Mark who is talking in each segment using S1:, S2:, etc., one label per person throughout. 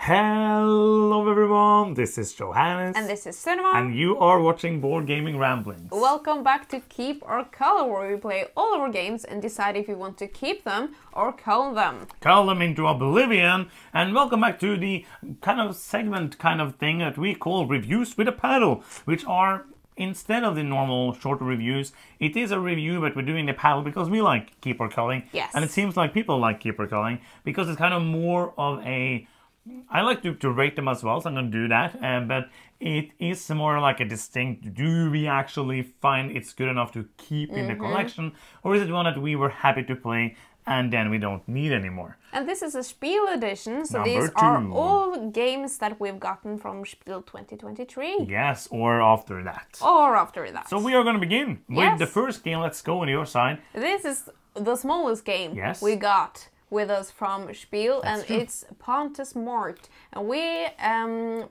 S1: Hello everyone, this is Johannes.
S2: And this is Cinema.
S1: And you are watching Board Gaming Ramblings.
S2: Welcome back to Keep or Cull, where we play all our games and decide if we want to keep them or cull them.
S1: Cull them into oblivion. And welcome back to the kind of segment kind of thing that we call Reviews with a Paddle, which are, instead of the normal shorter reviews, it is a review, but we're doing the paddle because we like Keep or Culling.
S2: Yes.
S1: And it seems like people like Keep or Culling because it's kind of more of a... I like to rate them as well, so I'm going to do that. But it is more like a distinct, do we actually find it's good enough to keep in the collection? Or is it one that we were happy to play and then we don't need anymore?
S2: And this is a Spiel edition, so
S1: Number
S2: these are all games that we've gotten from Spiel 2023.
S1: Yes, or after that.
S2: Or after that.
S1: So we are going to begin with the first game. Let's go on your side.
S2: This is the smallest game we got with us from Spiel, it's Pontis SMT. And we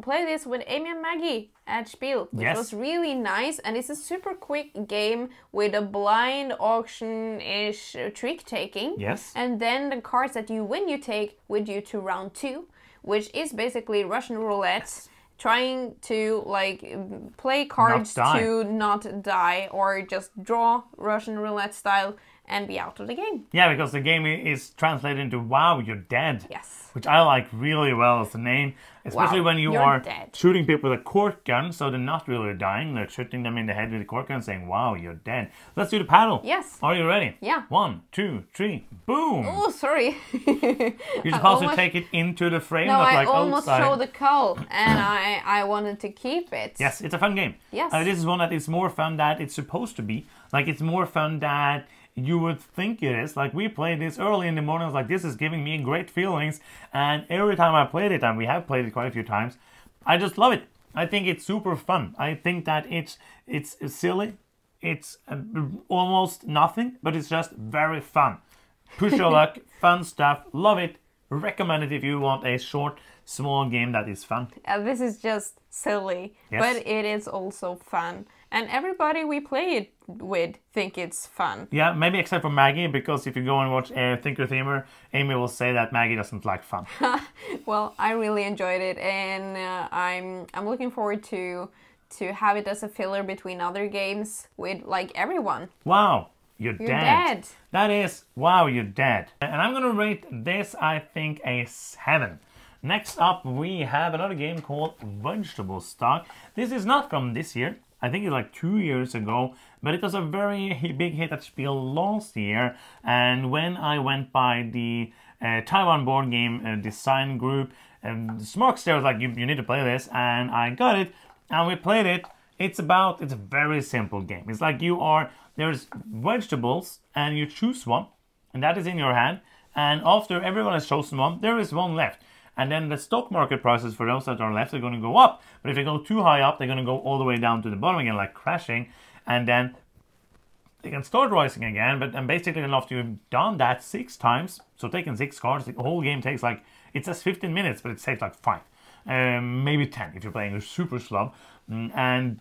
S2: play this with Amy and Maggie at Spiel, which was really nice. And it's a super quick game with a blind auction-ish trick-taking.
S1: Yes.
S2: And then the cards that you win, you take with you to round 2, which is basically Russian roulette. Trying to play cards to not die or just draw Russian roulette style and be out of the game.
S1: Yeah, because the game is translated into "Wow, you're dead."
S2: Yes.
S1: Which I like really well as the name, especially when you are shooting people with a cork gun, so they're not really dying. They're shooting them in the head with a cork gun, saying, "Wow, you're dead." Let's do the paddle.
S2: Yes.
S1: Are you ready?
S2: Yeah.
S1: 1, 2, 3, boom!
S2: Oh, sorry.
S1: You're supposed to take it into the frame.
S2: No,
S1: not
S2: I
S1: like
S2: almost
S1: outside.
S2: showed the cull, and I wanted to keep it.
S1: Yes, it's a fun game.
S2: Yes.
S1: This is one that is more fun than it's supposed to be. Like, it's more fun than you would think it is. Like, we played this early in the morning. I was like, this is giving me great feelings. And every time I played it, and we have played it quite a few times, I just love it. I think it's super fun. I think that it's silly. It's almost nothing, but it's just very fun. Push your luck, fun stuff. Love it. Recommend it if you want a short, small game that is fun.
S2: This is just silly, but it is also fun. And everybody we play it with think it's fun.
S1: Yeah, maybe except for Maggie, because if you go and watch Thinker Themer, Amy will say that Maggie doesn't like fun.
S2: Well, I really enjoyed it, and I'm looking forward to have it as a filler between other games with everyone.
S1: Wow, you're dead. That is, wow, you're dead. And I'm gonna rate this, I think, a 7. Next up, we have another game called Vegetable Stock. This is not from this year. I think it's like 2 years ago, but it was a very big hit at Spiel last year. And when I went by the Taiwan board game design group, Smarks there was like, you need to play this, and I got it, and we played it. It's a very simple game. It's like there's vegetables, and you choose one, and that is in your hand. And after everyone has chosen one, there is one left. And then the stock market prices for those that are left are going to go up. But if they go too high up, they're going to go all the way down to the bottom again, like crashing. And then they can start rising again. But basically, after you've done that 6 times, so taking 6 cards, the whole game takes it says 15 minutes, but it takes 5. Maybe 10 if you're playing a super slow. And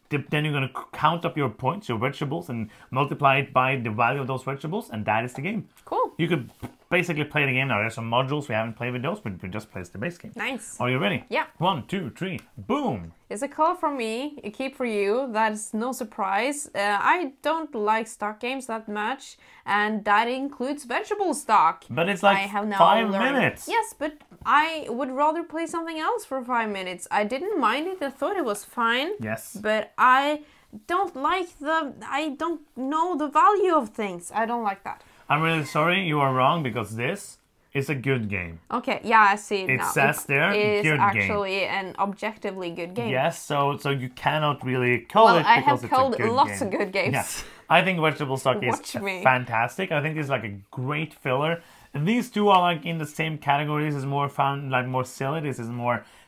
S1: then you're going to count up your points, your vegetables, and multiply it by the value of those vegetables. And that is the game.
S2: Cool.
S1: You could basically play the game now. There's some modules we haven't played with those, but we just play the base game.
S2: Nice.
S1: Are you ready?
S2: Yeah.
S1: 1, 2, 3, boom.
S2: It's a call from me, a keep for you. That's no surprise. I don't like stock games that much, and that includes vegetable stock.
S1: But it's like 5 minutes.
S2: Yes, but I would rather play something else for 5 minutes. I didn't mind it. I thought it was fine.
S1: Yes.
S2: But I don't know the value of things. I don't like that.
S1: I'm really sorry, you are wrong, because this is a good game.
S2: Okay, yeah, I see it now.
S1: It says there, good game.
S2: It is actually an objectively good game.
S1: Yes, so you cannot really call it because it's a good game.
S2: Well, I have called lots of good games.
S1: Yes, I think Vegetable Stock is fantastic. I think it's like a great filler. These two are in the same category. This is more fun, more silly. This is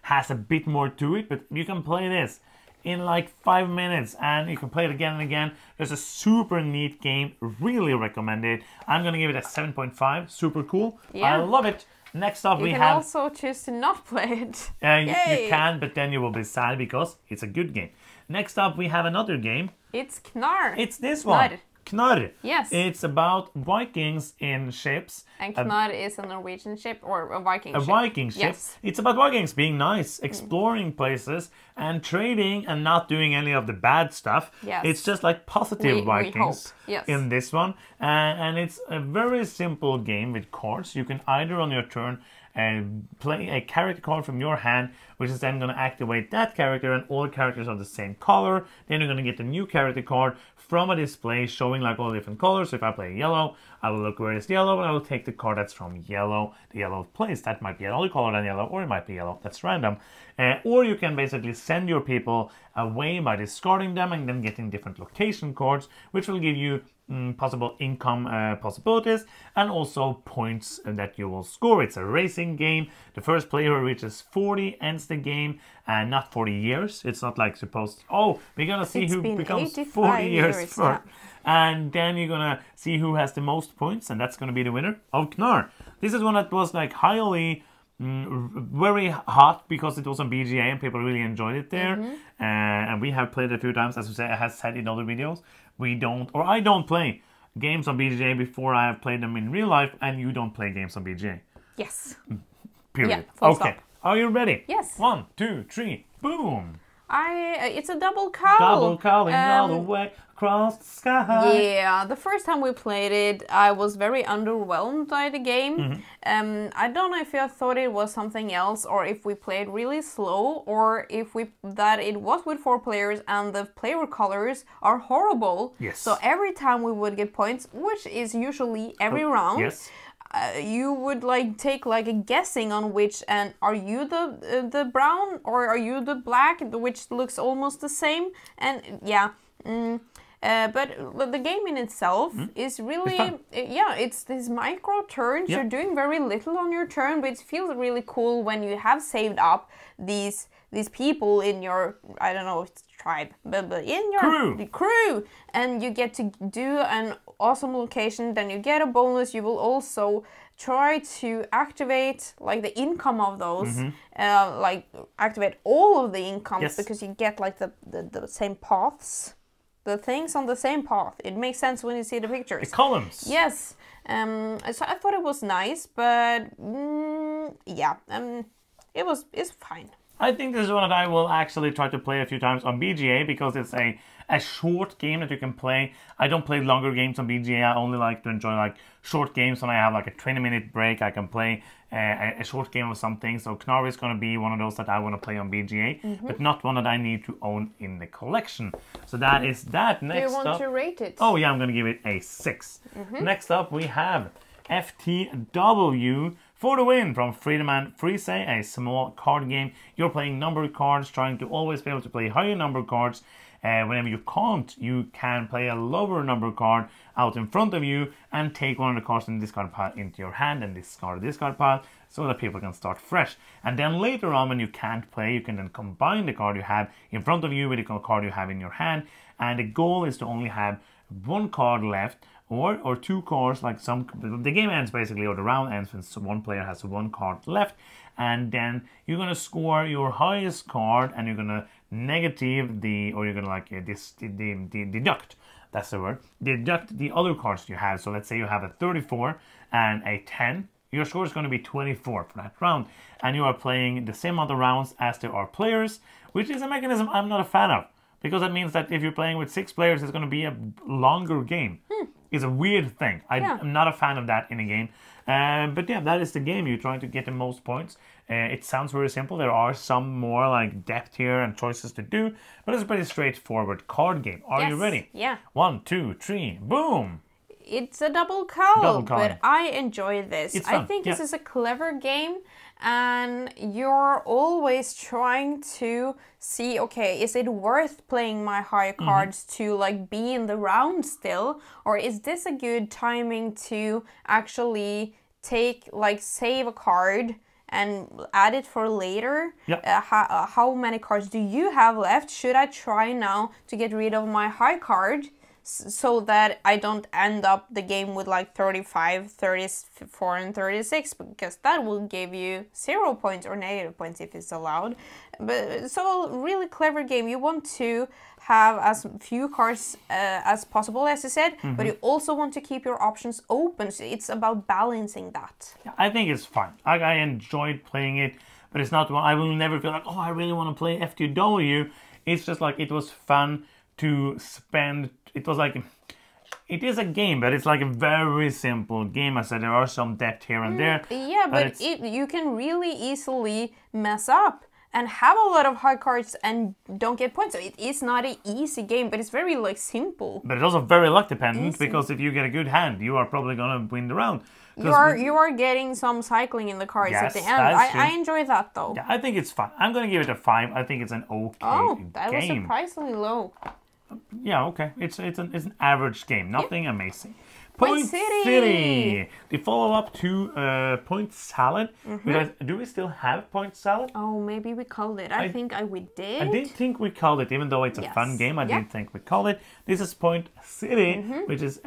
S1: has a bit more to it, but you can play this in 5 minutes, and you can play it again and again. It's a super neat game. Really recommend it. I'm gonna give it a 7.5. Super cool. Yeah. I love it. Next up, we have...
S2: You can also choose to not play it.
S1: You can, but then you will be sad because it's a good game. Next up, we have another game.
S2: It's Canar.
S1: It's this one. Canar.
S2: Yes.
S1: It's about Vikings in ships.
S2: And Canar is a Norwegian ship or a Viking ship.
S1: A Viking ship.
S2: Yes.
S1: It's about Vikings being nice, exploring places, and trading and not doing any of the bad stuff.
S2: Yes.
S1: It's just like positive Vikings in this one. And it's a very simple game with cards. You can either on your turn play a character card from your hand, which is then going to activate that character, and all characters are the same color. Then you're going to get a new character card from a display showing like all different colors. So if I play yellow, I will look where it's yellow, and I will take the card that's from yellow, the yellow place. That might be another color than yellow, or it might be yellow. That's random. Or you can basically send your people away by discarding them and then getting different location cards, which will give you possible income possibilities and also points that you will score. It's a racing game. The first player who reaches 40 ends the game, and not 40 years. It's not like supposed, oh, we're gonna see who becomes 40 years first. Yeah. And then you're gonna see who has the most points, and that's gonna be the winner of Canar. This is one that was like highly very hot because it was on BGA and people really enjoyed it there. And we have played it a few times, as I have said in other videos. I don't play games on BGA before I have played them in real life, and you don't play games on BGA.
S2: Yes.
S1: Period.
S2: Yeah,
S1: okay. Stop. Are you ready?
S2: Yes.
S1: 1, 2, 3, boom.
S2: It's a double Cull.
S1: Double Culling all the way across the sky.
S2: Yeah, the first time we played it, I was very underwhelmed by the game. I don't know if I thought it was something else, or if we played really slow, or if that it was with 4 players and the player colors are horrible.
S1: Yes.
S2: So every time we would get points, which is usually every round.
S1: Yes.
S2: You would like take like a guessing on which, and are you the brown or are you the black, which looks almost the same, and yeah. But the game in itself is really, it's these micro turns. You're doing very little on your turn, but it feels really cool when you have saved up these people in your, I don't know, it's tribe, but in your crew, and you get to do an awesome location. Then you get a bonus. You will also try to activate like the income of those, like activate all of the incomes, because you get like the same paths. The things on the same path. It makes sense when you see the pictures.
S1: The columns.
S2: Yes. So I thought it was nice, but it's fine.
S1: I think this is one that I will actually try to play a few times on BGA because it's a short game that you can play. I don't play longer games on BGA. I only like to enjoy like short games. When I have like a 20-minute break, I can play a short game of something. So Canar is going to be one of those that I want to play on BGA, but not one that I need to own in the collection. So that is that. Next up,
S2: do you want to rate it?
S1: Oh yeah, I'm going to give it a 6. Next up, we have FTW for the win from Freedom and Freeze, a small card game. You're playing numbered cards, trying to always be able to play higher number cards. Whenever you can't, you can play a lower number card out in front of you and take one of the cards in the discard pile into your hand and discard the discard pile so that people can start fresh. And then later on, when you can't play, you can then combine the card you have in front of you with the card you have in your hand. And the goal is to only have 1 card left, or 2 cards, like the game ends basically, or the round ends when one player has 1 card left, and then you're gonna score your highest card, and you're gonna deduct. That's the word. Deduct the other cards you have. So let's say you have a 34 and a 10. Your score is going to be 24 for that round, and you are playing the same amount of rounds as there are players, which is a mechanism I'm not a fan of. Because that means that if you're playing with 6 players, it's going to be a longer game. It's a weird thing. I'm not a fan of that in a game. But yeah, that is the game. You're trying to get the most points. It sounds very simple. There are some more like depth here and choices to do. But it's a pretty straightforward card game. Are you ready?
S2: Yeah.
S1: 1, 2, 3, boom!
S2: It's a double Cull, but I enjoy this.
S1: It's fun.
S2: I think this is a clever game, and you're always trying to see, okay, is it worth playing my high cards to like be in the round still, or is this a good timing to actually save a card and add it for later? How many cards do you have left? Should I try now to get rid of my high card so that I don't end up the game with like 35, 34 and 36, because that will give you 0 points or negative points if it's allowed. But so really clever game. You want to have as few cards as possible, as I said, but you also want to keep your options open. So it's about balancing that.
S1: Yeah, I think it's fun. I enjoyed playing it, but it's not one I will never feel like, oh, I really want to play FTW. It's just like it was fun to spend. It was like, it is a game, but it's like a very simple game. I said there are some depth here and there.
S2: Yeah, but you can really easily mess up and have a lot of hard cards and don't get points. So it is not an easy game, but it's very like simple.
S1: But it's also very luck dependent, because if you get a good hand, you are probably gonna win the round.
S2: You are getting some cycling in the cards at the end. I enjoy that though.
S1: Yeah, I think it's fun. I'm gonna give it a 5. I think it's an okay game.
S2: Oh, that was surprisingly low.
S1: Yeah, okay. It's an average game. Nothing amazing. Point City! The follow-up to Point Salad. Do we still have Point Salad?
S2: Oh, maybe we called it. I think we did.
S1: I did think we called it, even though it's a fun game. I did think we called it. This is Point City, which is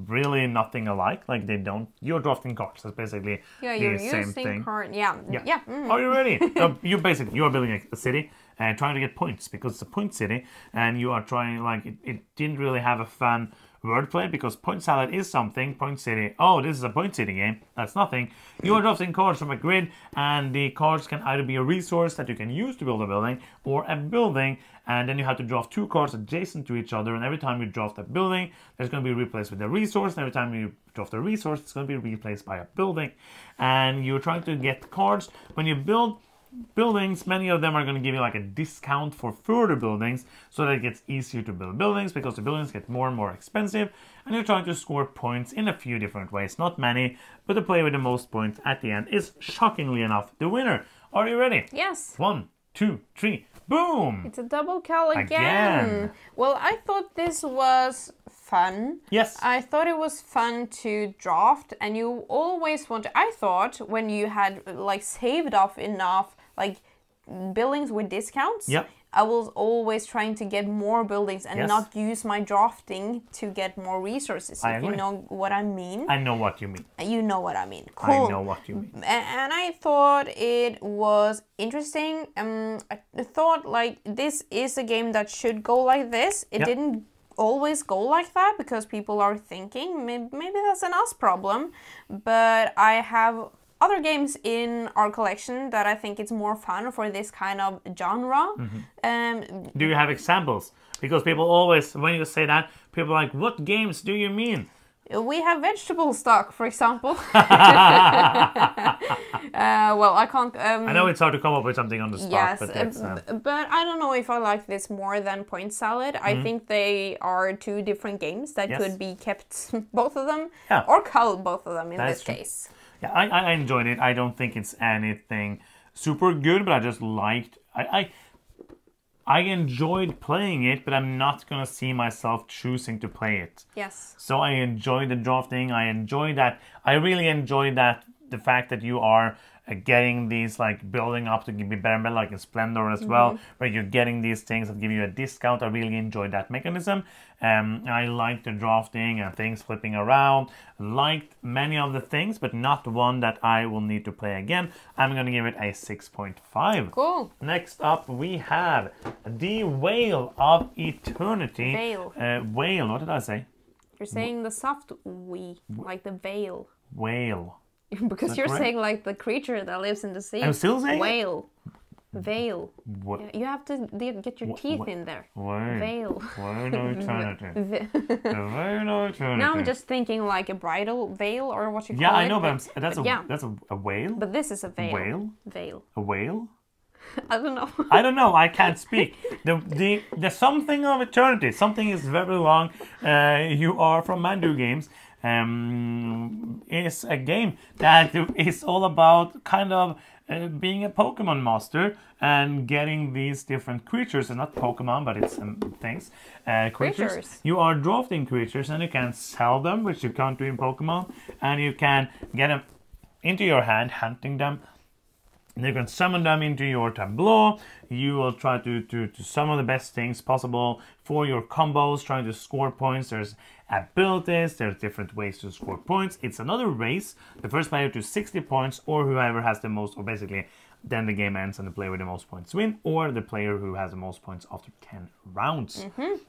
S1: really nothing alike. Like they don't. You're drafting cards. That's basically the same thing.
S2: Yeah.
S1: Are you ready? You are building a city. Trying to get points, because it's a point city, and you are trying, like, it didn't really have a fun wordplay, because Point Salad is something, Point City, oh, this is a Point City game, that's nothing. You are drafting cards from a grid, and the cards can either be a resource that you can use to build a building, or a building, and then you have to draft 2 cards adjacent to each other, and every time you draft a building, there's going to be replaced with a resource, and every time you draft a resource, it's going to be replaced by a building. And you're trying to get cards. When you build buildings, many of them are going to give you like a discount for further buildings, so that it gets easier to build buildings, because the buildings get more and more expensive, and you're trying to score points in a few different ways. Not many, but the player with the most points at the end is, shockingly enough, the winner. Are you ready?
S2: Yes.
S1: 1, 2, 3, boom!
S2: It's a double Cull again. Well, I thought this was fun.
S1: Yes.
S2: I thought it was fun to draft, and you always want to, I thought when you had like saved off enough like buildings with discounts, I was always trying to get more buildings and not use my drafting to get more resources. If you know what I mean.
S1: I know what you mean.
S2: You know what I mean. Cool.
S1: I know what you mean.
S2: And I thought it was interesting. I thought like this is a game that should go like this. It didn't always go like that, because people are thinking maybe that's an us problem, but I have other games in our collection that I think it's more fun for this kind of genre.
S1: Do you have examples? Because people always, when you say that, people are like, what games do you mean?
S2: We have vegetable stock, for example. Well, I can't...
S1: I know it's hard to come up with something on the spot, but that's...
S2: but I don't know if I like this more than Point Salad. I think they are 2 different games that could be kept, both of them, or culled, both of them in this case.
S1: Yeah, I enjoyed it. I don't think it's anything super good, but I just liked... I enjoyed playing it, but I'm not going to see myself choosing to play it.
S2: Yes.
S1: So I enjoyed the drafting. I enjoyed that. I really enjoyed that, the fact that you are getting these, like, building up to be better and better, like in Splendor as well, where you're getting these things that give you a discount. I really enjoyed that mechanism. I liked the drafting and things flipping around. Liked many of the things, but not one that I will need to play again. I'm going to give it a 6.5.
S2: Cool.
S1: Next up, we have the Whale of Eternity. Whale, what did I say?
S2: You're saying the soft we, like the veil.
S1: Whale.
S2: Because you're saying like the creature that lives in the sea.
S1: I'm still saying
S2: whale. Veil. You have to get your teeth in there. Veil.
S1: Veil of Eternity. Veil of Eternity.
S2: Now I'm just thinking like a bridal veil, or what you call it.
S1: Yeah, I know, but that's a whale.
S2: But this is a veil.
S1: Whale.
S2: Veil.
S1: A whale.
S2: I don't know.
S1: I don't know. I can't speak. The something of eternity. Something is very long. You are from Mandu Games. Is a game that is all about kind of being a Pokemon master and getting these different creatures, and not Pokemon, but it's things. Creatures. You are drafting creatures, and you can sell them, which you can't do in Pokemon, and you can get them into your hand, hunting them, You can summon them into your tableau. You will try to summon the best things possible for your combos, trying to score points. There's abilities, there's different ways to score points. It's another race. The first player to 60 points, or whoever has the most, or basically then the game ends and the player with the most points win, or the player who has the most points after 10 rounds.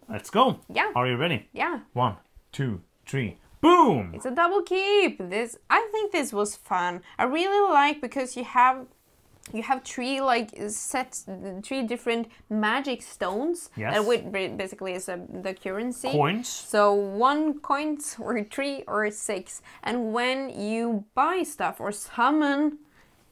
S1: Let's go.
S2: Yeah.
S1: Are you ready?
S2: Yeah.
S1: 1, 2, 3. Boom!
S2: It's a double keep. I think this was fun. I really like because you have three three different magic stones.
S1: Yes.
S2: That basically is the currency.
S1: Coins.
S2: So 1 coin or 3 or 6. And when you buy stuff or summon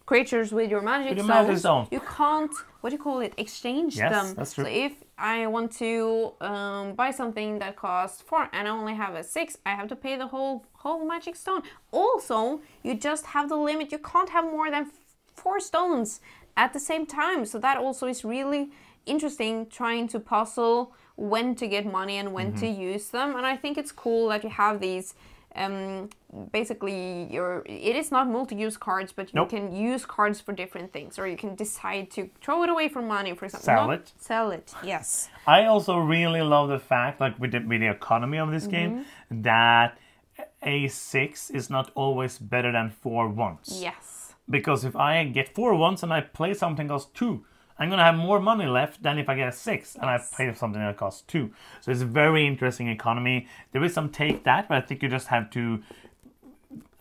S2: creatures with your magic stones, you can't, what do you call it, exchange them.
S1: Yes, that's true.
S2: So if I want to buy something that costs 4 and I only have a 6, I have to pay the whole magic stone. Also, you just have the limit. You can't have more than 4 stones at the same time. So that also is really interesting, trying to puzzle when to get money and when to use them. And I think it's cool that you have these basically it is not multi-use cards, but you can use cards for different things, or you can decide to throw it away for money, for example. Sell it, yes.
S1: I also really love the fact, like with the economy of this game, that a 6 is not always better than 4 once.
S2: Yes.
S1: Because if I get 4 once and I play something that costs 2, I'm going to have more money left than if I get a 6 and I pay something that costs 2. So it's a very interesting economy. There is some take that, but I think you just have to...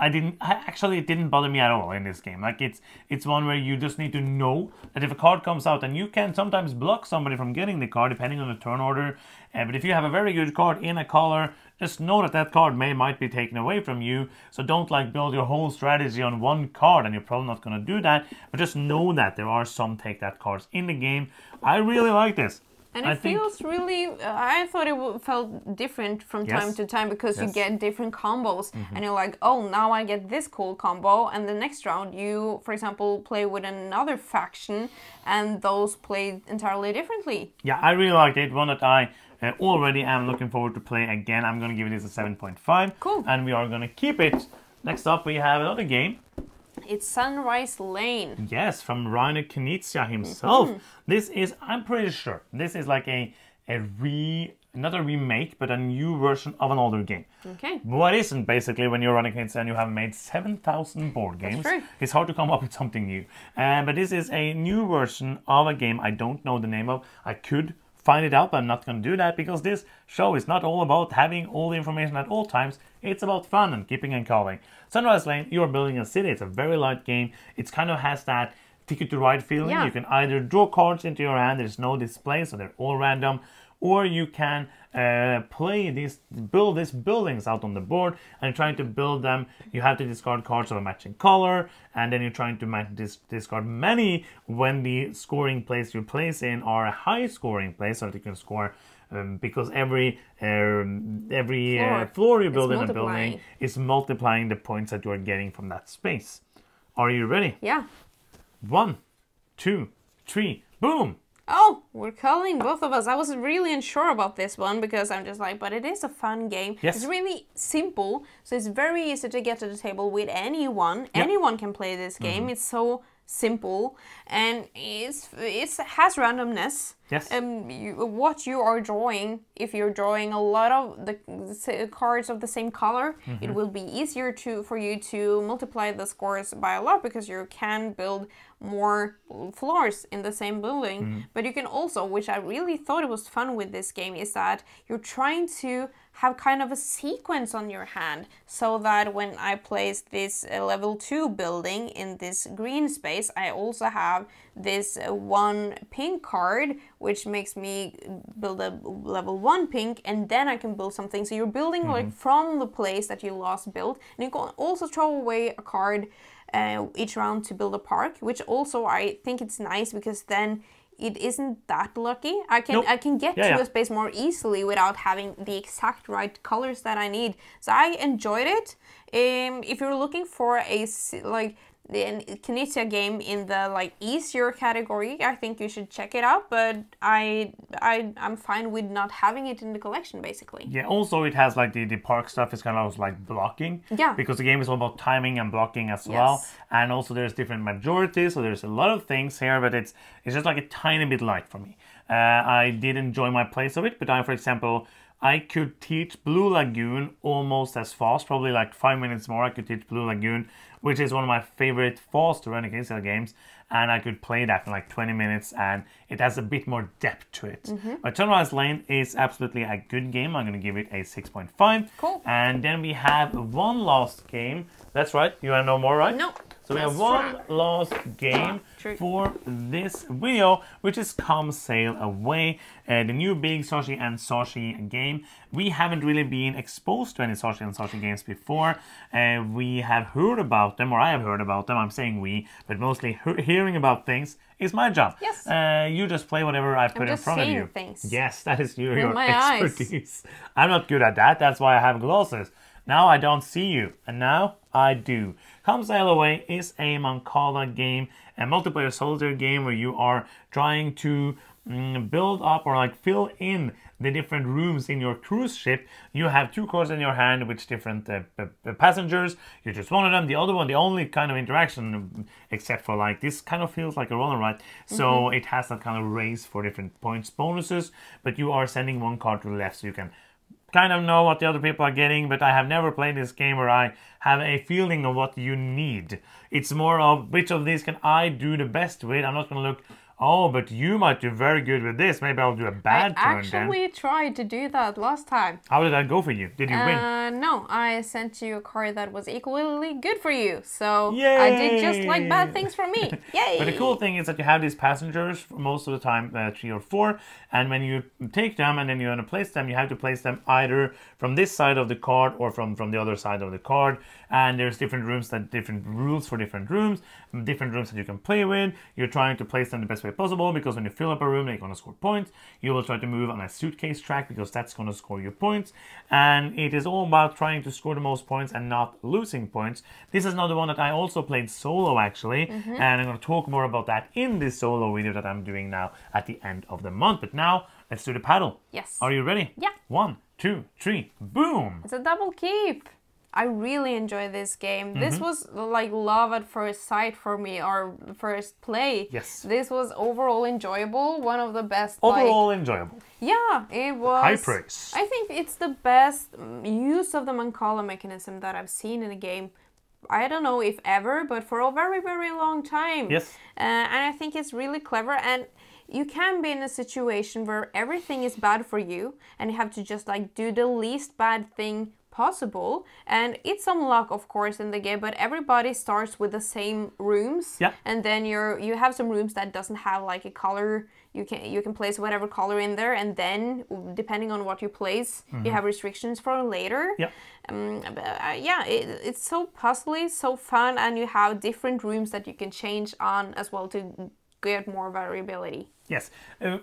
S1: Actually, it didn't bother me at all in this game. Like, it's one where you just need to know that if a card comes out, and you can sometimes block somebody from getting the card depending on the turn order. But if you have a very good card in a color, just know that that card might be taken away from you. So don't build your whole strategy on one card, and you're probably not going to do that. But just know that there are some take that cards in the game. I really like this.
S2: And it feels really, I thought it felt different from time to time, because you get different combos and you're like, oh, now I get this cool combo. And the next round you, for example, play with another faction and those play entirely differently. Yeah,
S1: I really liked it. One that I already am looking forward to play again. I'm going to give it a 7.5.
S2: Cool.
S1: And we are going to keep it. Next up, we have another game.
S2: It's Sunrise Lane.
S1: Yes, from Rainer Knizia himself. This is, I'm pretty sure, this is like not a remake, but a new version of an older game.
S2: Okay.
S1: What isn't, basically, when you're Rainer Knizia and you have made 7,000 board games, it's hard to come up with something new. But this is a new version of a game I don't know the name of. I could find it out, but I'm not going to do that, because this show is not all about having all the information at all times. It's about fun and keeping and going. Sunrise Lane, you are building a city. It's a very light game. It kind of has that Ticket to Ride feeling. Yeah. You can either draw cards into your hand, there's no display, so they're all random, or you can build these buildings out on the board, and you're trying to build them. You have to discard cards of a matching color, and then you're trying to discard many when the scoring place you place in are a high scoring place, so that you can score. Because every floor you build in a building is multiplying the points that you are getting from that space. Are you ready?
S2: Yeah.
S1: 1, 2, 3, boom!
S2: Oh, we're calling both of us. I was really unsure about this one, because I'm just like, but it is a fun game.
S1: Yes.
S2: It's really simple, so it's very easy to get to the table with anyone. Yep. Anyone can play this game. It's so simple, and it has randomness.
S1: Yes.
S2: What you are drawing, if you're drawing a lot of the cards of the same color, it will be easier for you to multiply the scores by a lot, because you can build more floors in the same building. But you can also, which I really thought it was fun with this game, is that you're trying to have kind of a sequence on your hand, so that when I place this level 2 building in this green space, I also have this 1 pink card, which makes me build a level 1 pink, and then I can build something. So you're building like from the place that you last built, and you can also throw away a card each round to build a park, which also I think it's nice, because then it isn't that lucky. I can get to a space more easily without having the exact right colors that I need. So I enjoyed it. If you're looking for Knizia game in the like easier category. I think you should check it out, but I'm fine with not having it in the collection basically.
S1: Yeah, also it has like the park stuff is kind of like blocking.
S2: Yeah.
S1: Because the game is all about timing and blocking as well. And also there's different majorities, so there's a lot of things here, but it's just like a tiny bit light for me. I did enjoy my plays of it, but for example, I could teach Blue Lagoon almost as fast, probably like 5 minutes more. I could teach Blue Lagoon, which is one of my favorite fast running Knizia games, and I could play that in like 20 minutes, and it has a bit more depth to it. But Sunrise Lane is absolutely a good game. I'm going to give it a 6.5.
S2: Cool.
S1: And then we have one last game. That's right. You want to know more, right?
S2: No.
S1: So we have one last game for this video, which is Come Sail Away, the new big Sashi and Sashi game. We haven't really been exposed to any Sashi and Sashi games before. We have heard about them, or I have heard about them. I'm saying we, but mostly hearing about things is my job.
S2: Yes.
S1: You just play whatever I put in front of you.
S2: Things.
S1: Yes, that is your
S2: Eyes.
S1: expertise. I'm not good at that. That's why I have glasses. Now I don't see you, and now I do. Come Sail Away is a Mancala game, a multiplayer solitaire game where you are trying to build up or like fill in the different rooms in your cruise ship. You have 2 cards in your hand with different passengers. You just one of them. The other one, the only kind of interaction, except for like this kind of feels like a roll and write. So it has that kind of race for different points bonuses, but you are sending 1 card to the left so you can kind of know what the other people are getting, but I have never played this game where I have a feeling of what you need. It's more of which of these can I do the best with. I'm not going to look, oh, but you might do very good with this. Maybe I'll do a bad turn then.
S2: I actually tried to do that last time.
S1: How did that go for you? Did you win?
S2: No, I sent you a card that was equally good for you. So
S1: Yay!
S2: I did just like bad things from me. Yay!
S1: But the cool thing is that you have these passengers for most of the time, 3 or 4, and when you take them and then you want to place them, you have to place them either from this side of the card or from the other side of the card. And there's different rooms different rules for different rooms that you can play with. You're trying to place them the best way possible, because when you fill up a room, you're going to score points. You will try to move on a suitcase track because that's going to score you points. And it is all about trying to score the most points and not losing points. This is another one that I also played solo actually, and I'm going to talk more about that in this solo video that I'm doing now at the end of the month. But now let's do the paddle.
S2: Yes.
S1: Are you ready?
S2: Yeah.
S1: 1, 2, 3, boom!
S2: It's a double keep. I really enjoy this game. This was like love at first sight for me, or first play.
S1: Yes.
S2: This was overall enjoyable. One of the best.
S1: Overall enjoyable.
S2: Yeah, it was.
S1: High praise.
S2: I think it's the best use of the Mancala mechanism that I've seen in a game. I don't know if ever, but for a very, very long time.
S1: Yes.
S2: And I think it's really clever. And you can be in a situation where everything is bad for you and you have to just like do the least bad thing possible, and it's some luck of course in the game, but everybody starts with the same rooms.
S1: Yeah.
S2: And then you have some rooms that doesn't have like a color. You can place whatever color in there, and then depending on what you place, you have restrictions for later.
S1: Yeah.
S2: It's so puzzly, so fun, and you have different rooms that you can change on as well to get more variability.
S1: Yes,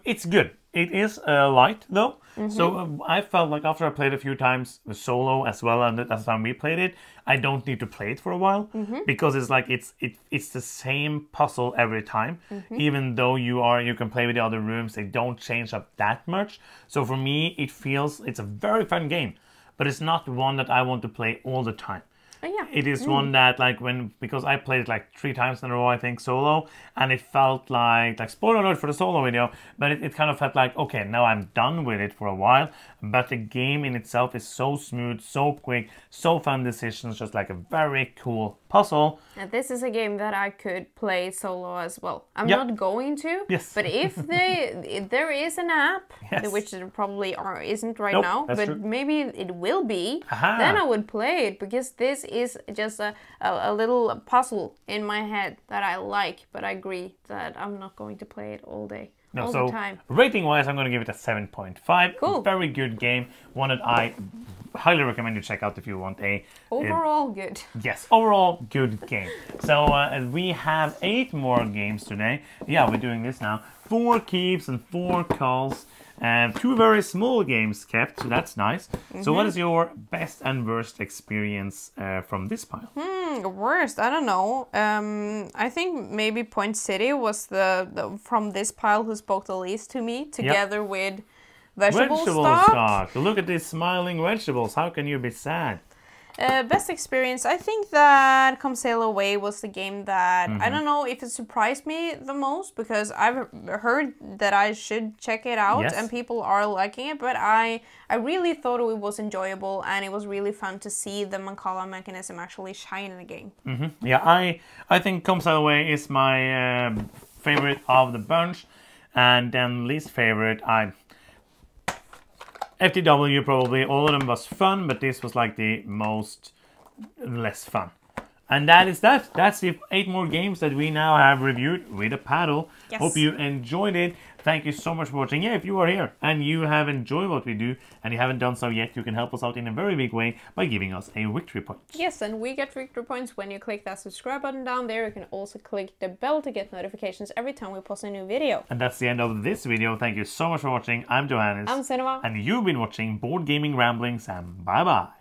S1: it's good. It is light though, so I felt like after I played a few times solo as well, and that's the time we played it, I don't need to play it for a while, because it's like it's the same puzzle every time. Even though you can play with the other rooms, they don't change up that much. So for me, it's a very fun game, but it's not one that I want to play all the time.
S2: Yeah.
S1: It is one that because I played it like 3 times in a row, I think, solo, and it felt like spoiler alert for the solo video, but it kind of felt like, okay, now I'm done with it for a while, but the game in itself is so smooth, so quick, so fun decisions, just like a very cool puzzle. And
S2: this is a game that I could play solo as well. I'm not going to, but if there is an app, which there probably isn't right now, but true. Maybe it will be, then I would play it, because this is just a little puzzle in my head that I like, but I agree that I'm not going to play it all day.
S1: No,
S2: all
S1: so
S2: the time.
S1: Rating wise, I'm going to give it a 7.5.
S2: Cool.
S1: Very good game. One that I highly recommend you check out if you want a...
S2: Overall good.
S1: Yes, overall good game. So we have 8 more games today. Yeah, we're doing this now. 4 keeps and 4 calls. 2 very small games kept, so that's nice. So what is your best and worst experience from this pile?
S2: Worst, I don't know. I think maybe Point City was the from this pile who spoke the least to me, together with vegetable stock.
S1: Look at these smiling vegetables. How can you be sad?
S2: Best experience, I think that Come Sail Away was the game that, I don't know if it surprised me the most, because I've heard that I should check it out and people are liking it, but I really thought it was enjoyable and it was really fun to see the Mancala mechanism actually shine in the game.
S1: Yeah, I think Come Sail Away is my favorite of the bunch, and then least favorite, FTW probably, all of them was fun, but this was like the most less fun. And that is that. That's the 8 more games that we now have reviewed with a paddle.
S2: Yes.
S1: Hope you enjoyed it. Thank you so much for watching. Yeah, if you are here and you have enjoyed what we do and you haven't done so yet, you can help us out in a very big way by giving us a victory point.
S2: Yes, and we get victory points when you click that subscribe button down there. You can also click the bell to get notifications every time we post a new video.
S1: And that's the end of this video. Thank you so much for watching. I'm Johannes.
S2: I'm Cinema.
S1: And you've been watching Board Gaming Ramblings, and bye-bye.